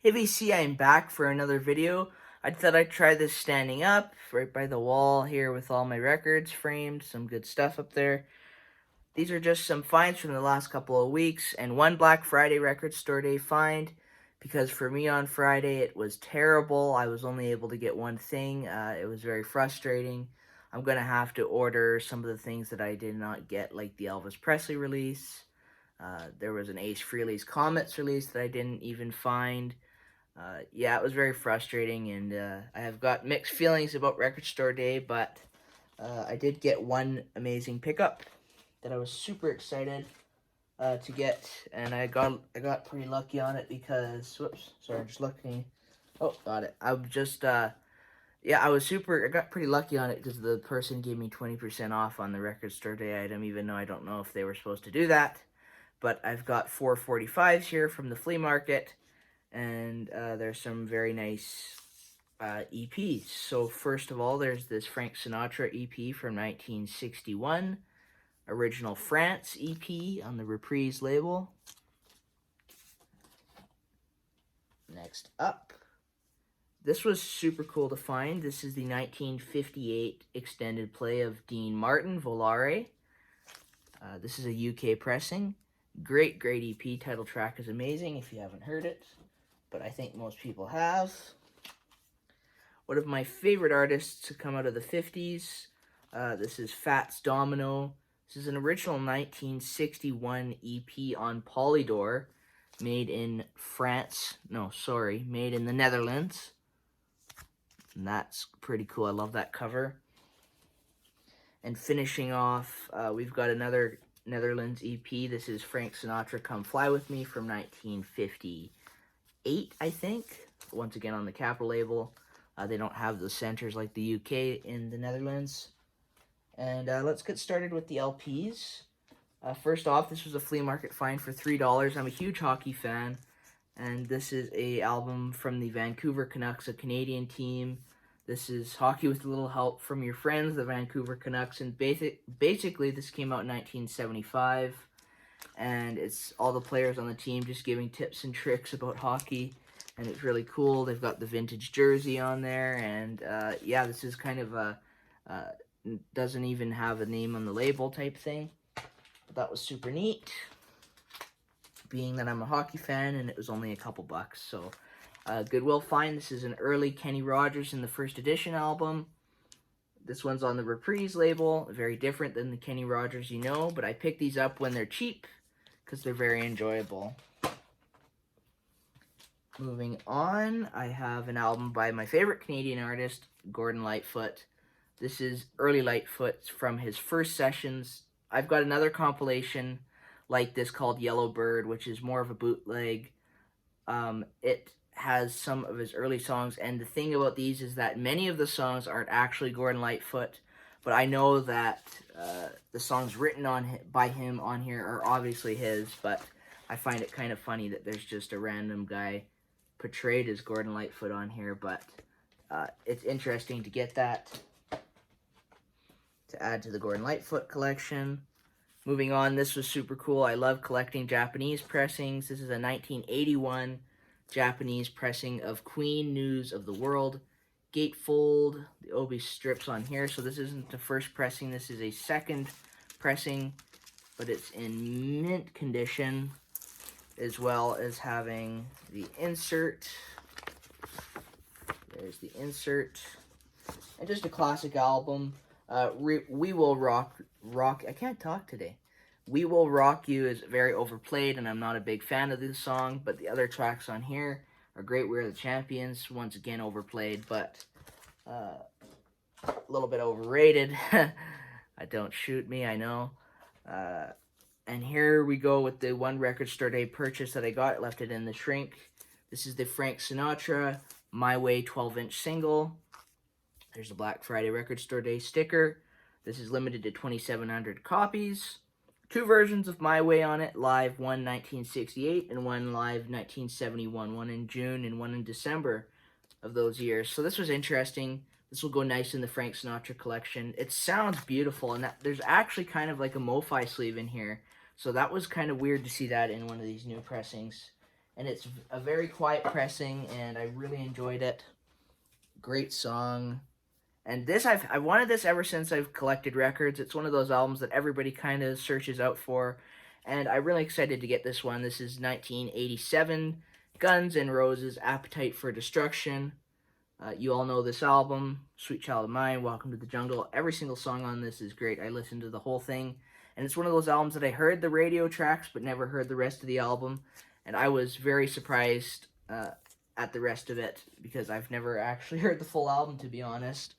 Hey VC, I'm back for another video. I thought I'd try this standing up right by the wall here with all my records framed, some good stuff up there. These are just some finds from the last couple of weeks and one Black Friday record store day find because for me on Friday it was terrible. I was only able to get one thing. It was very frustrating. I'm going to have to order some of the things that I did not get, like the Elvis Presley release. There was an Ace Frehley's Comets release that I didn't even find. Yeah, it was very frustrating, and I have got mixed feelings about Record Store Day, but I did get one amazing pickup that I was super excited to get, and I got pretty lucky on it because whoops, sorry, I'm just looking. Oh, got it. I'm just yeah, I got pretty lucky on it because the person gave me 20% off on the Record Store Day item, even though I don't know if they were supposed to do that. But I've got 445s here from the flea market, and there's some very nice EPs. So first of all, there's this Frank Sinatra EP from 1961, original France EP on the Reprise label. Next up, this was super cool to find. This is the 1958 extended play of Dean Martin, Volare. This is a UK pressing. Great EP. Title track is amazing if you haven't heard it, but I think most people have. One of my favorite artists to come out of the 50s. This is Fats Domino. This is an original 1961 EP on Polydor, made in France. No, sorry, made in the Netherlands. And that's pretty cool. I love that cover. And finishing off, we've got another Netherlands EP. This is Frank Sinatra, Come Fly With Me from 1958, I think. Once again on the Capitol label. They don't have the centers like the UK in the Netherlands. And let's get started with the LPs. First off, this was a flea market find for $3. I'm a huge hockey fan, and this is a album from the Vancouver Canucks, a Canadian team. This is Hockey with a Little Help from Your Friends, the Vancouver Canucks, and basically this came out in 1975, and it's all the players on the team just giving tips and tricks about hockey, and it's really cool. They've got the vintage jersey on there, and yeah, this is kind of a doesn't even have a name on the label type thing, but that was super neat, being that I'm a hockey fan, and it was only a couple bucks. So Goodwill find. This is an early Kenny Rogers in the First Edition album. This one's on the Reprise label, very different than the Kenny Rogers you know, but I pick these up when they're cheap because they're very enjoyable. Moving on, I have an album by my favorite Canadian artist, Gordon Lightfoot. This is early Lightfoot from his first sessions. I've got another compilation like this called Yellow Bird, which is more of a bootleg. It has some of his early songs, and the thing about these is that many of the songs aren't actually Gordon Lightfoot, but I know that the songs written by him on here are obviously his, but I find it kind of funny that there's just a random guy portrayed as Gordon Lightfoot on here, but it's interesting to get that to add to the Gordon Lightfoot collection. Moving on, this was super cool. I love collecting Japanese pressings. This is a 1981 Japanese pressing of Queen News of the World. Gatefold, the Obi strips on here. So this isn't the first pressing. This is a second pressing, but it's in mint condition, as well as having the insert. There's the insert. And just a classic album. We Will Rock. I can't talk today. We Will Rock You is very overplayed, and I'm not a big fan of this song, but the other tracks on here are great. We're the Champions, once again overplayed, but a little bit overrated. Don't shoot me, I know. And here we go with the one Record Store Day purchase that I got. Left it in the shrink. This is the Frank Sinatra My Way 12-inch single. There's the Black Friday Record Store Day sticker. This is limited to 2,700 copies. Two versions of My Way on it, live, one 1968 and one live 1971. One in June and one in December of those years. So this was interesting. This will go nice in the Frank Sinatra collection. It sounds beautiful, and there's actually kind of like a MoFi sleeve in here. So that was kind of weird to see that in one of these new pressings. and it's a very quiet pressing, and I really enjoyed it. Great song. And this, I wanted this ever since I've collected records. It's one of those albums that everybody kind of searches out for, and I'm really excited to get this one. This is 1987, Guns N' Roses' Appetite for Destruction. You all know this album, Sweet Child of Mine, Welcome to the Jungle. Every single song on this is great. I listened to the whole thing, and it's one of those albums that I heard the radio tracks but never heard the rest of the album, and I was very surprised at the rest of it because I've never actually heard the full album, to be honest.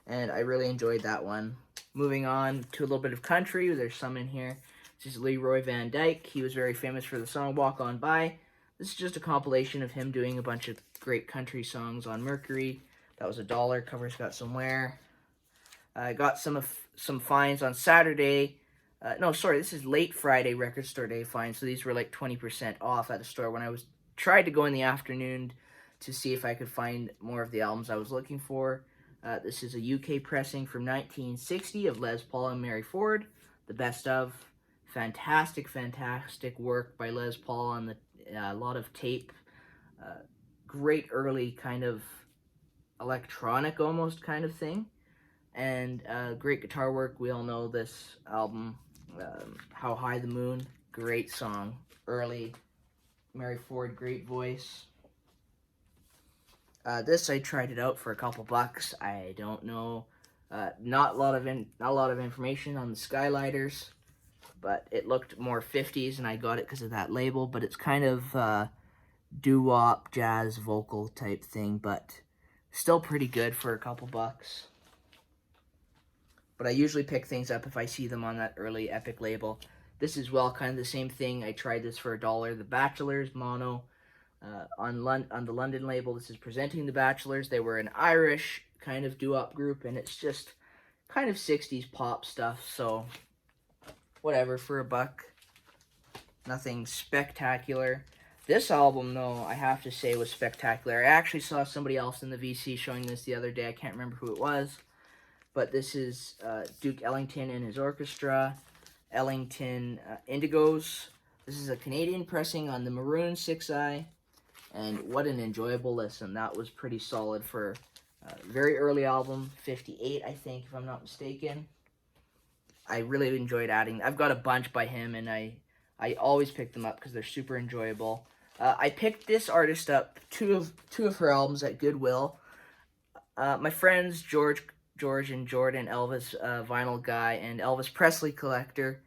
And I really enjoyed that one. Moving on to a little bit of country. There's some in here. This is Leroy Van Dyke. He was very famous for the song Walk On By. This is just a compilation of him doing a bunch of great country songs on Mercury. That was $1. Cover's got some wear. I got some finds on Saturday. No, sorry, this is late Friday record store day finds. So these were like 20% off at the store when I tried to go in the afternoon to see if I could find more of the albums I was looking for. This is a UK pressing from 1960 of Les Paul and Mary Ford, the best of. Fantastic, fantastic work by Les Paul on a lot of tape. Great early kind of electronic almost kind of thing. And great guitar work. We all know this album, How High the Moon. Great song. Early. Mary Ford, great voice. This I tried it out for a couple bucks. I don't know, not a lot of information on the Skylighters, but it looked more 50s, and I got it because of that label. But it's kind of doo-wop, jazz, vocal type thing, but still pretty good for a couple bucks. But I usually pick things up if I see them on that early Epic label. This is kind of the same thing. I tried this for $1. The Bachelors mono. On the London label, this is Presenting the Bachelors. They were an Irish kind of doo-wop group, and it's just kind of 60s pop stuff, so whatever, for $1. Nothing spectacular. This album, though, I have to say was spectacular. I actually saw somebody else in the VC showing this the other day. I can't remember who it was, but this is Duke Ellington and his orchestra, Ellington Indigos. This is a Canadian pressing on the Maroon 6i. And what an enjoyable listen. That was pretty solid for a very early album, 58, I think, if I'm not mistaken. I really enjoyed adding. I've got a bunch by him, and I always pick them up because they're super enjoyable. I picked this artist up, two of her albums at Goodwill. My friends George and Jordan, Elvis vinyl guy, and Elvis Presley collector,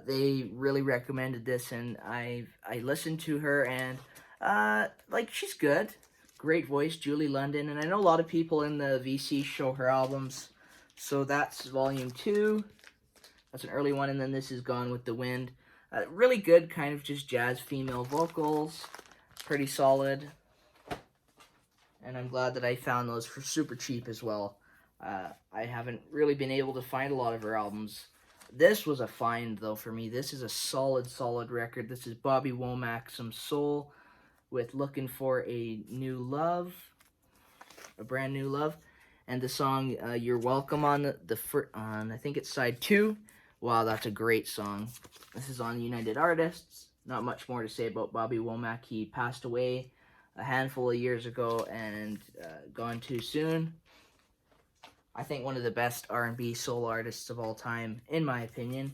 they really recommended this, and I listened to her, and she's good. Great voice, Julie London, and I know a lot of people in the VC show her albums. So that's volume 2. That's an early one, and then this is Gone with the Wind. Really good, kind of just jazz female vocals. Pretty solid. And I'm glad that I found those for super cheap as well. I haven't really been able to find a lot of her albums. This was a find, though, for me. This is a solid record. This is Bobby Womack, Some Soul, with Looking for a New Love, a Brand New Love, and the song You're Welcome on I think it's side 2. Wow, that's a great song. This is on United Artists. Not much more to say about Bobby Womack. He passed away a handful of years ago and gone too soon. I think one of the best R&B soul artists of all time, in my opinion.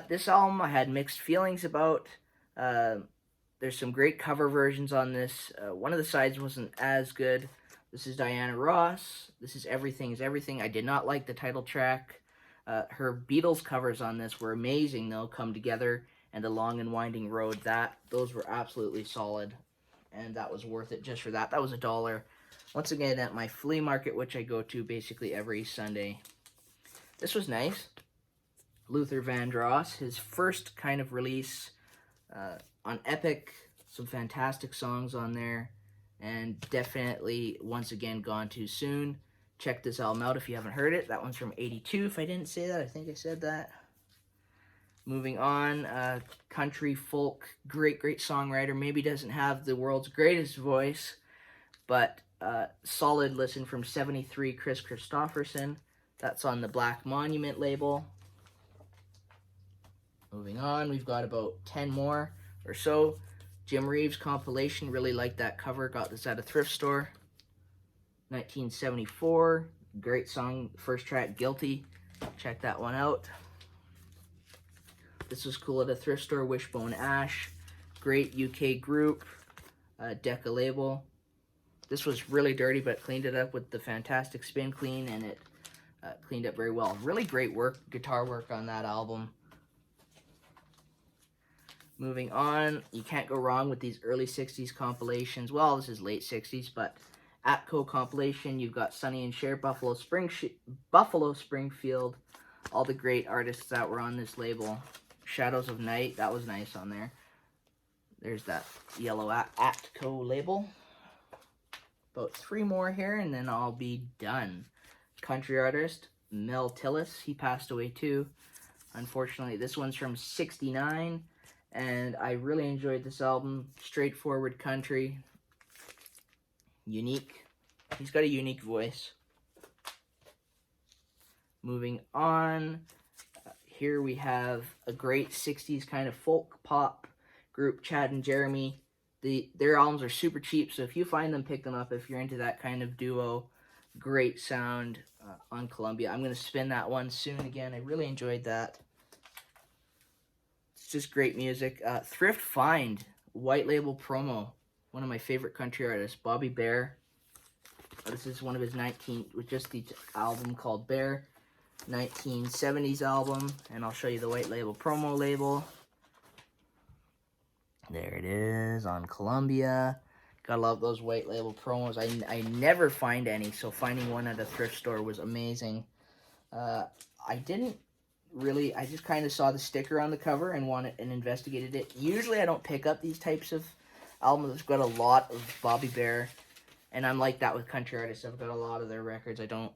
This album I had mixed feelings about. There's some great cover versions on this. One of the sides wasn't as good. This is Diana Ross. This is Everything is Everything. I did not like the title track. Her Beatles covers on this were amazing, though. Come Together and A Long and Winding Road. Those were absolutely solid. And that was worth it just for that. That was $1. Once again, at my flea market, which I go to basically every Sunday. This was nice. Luther Vandross, his first kind of release on Epic. Some fantastic songs on there. And definitely, once again, Gone Too Soon. Check this album out if you haven't heard it. That one's from 82, if I didn't say that. I think I said that. Moving on, country, folk, great songwriter. Maybe doesn't have the world's greatest voice, but solid listen from 73, Chris Christopherson. That's on the Black Monument label. Moving on, we've got about 10 more or so. Jim Reeves compilation. Really like that cover. Got this at a thrift store. 1974. Great song. First track, Guilty. Check that one out. This was cool at a thrift store. Wishbone Ash. Great UK group. Decca label. This was really dirty, but cleaned it up with the Fantastic Spin Clean, and it cleaned up very well. Really great work, guitar work on that album. Moving on, you can't go wrong with these early 60s compilations. Well, this is late 60s, but Atco compilation. You've got Sonny and Cher, Buffalo Springfield, all the great artists that were on this label. Shadows of Night, that was nice on there. There's that yellow Atco label. About 3 more here, and then I'll be done. Country artist, Mel Tillis. He passed away too. Unfortunately, this one's from '69, and I really enjoyed this album. Straightforward country. Unique. He's got a unique voice. Moving on. Here we have a great 60s kind of folk pop group, Chad and Jeremy. Their albums are super cheap, so if you find them, pick them up if you're into that kind of duo. Great sound on Columbia. I'm going to spin that one soon again. I really enjoyed that. It's just great music. Thrift Find, white label promo. One of my favorite country artists, Bobby Bare. This is one of his just the album called Bear. 1970s album, and I'll show you the white label promo label. There it is on Columbia. Gotta love those white label promos. I never find any, so finding one at a thrift store was amazing. I just kind of saw the sticker on the cover and wanted and investigated it. Usually I don't pick up these types of albums. I've got a lot of Bobby Bare, and I'm like that with country artists. I've got a lot of their records. I don't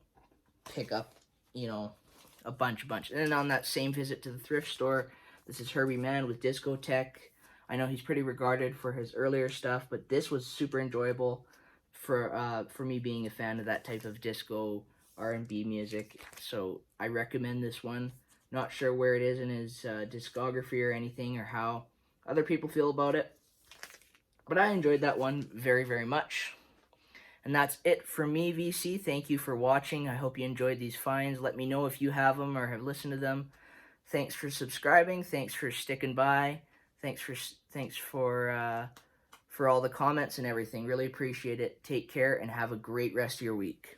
pick up, a bunch. And then on that same visit to the thrift store, this is Herbie Mann with Discotheque. I know he's pretty regarded for his earlier stuff, but this was super enjoyable for me being a fan of that type of disco R&B music. So I recommend this one. Not sure where it is in his discography or anything, or how other people feel about it, but I enjoyed that one very, very much. And that's it for me, VC. Thank you for watching. I hope you enjoyed these finds. Let me know if you have them or have listened to them. Thanks for subscribing. Thanks for sticking by. Thanks for all the comments and everything. Really appreciate it. Take care and have a great rest of your week.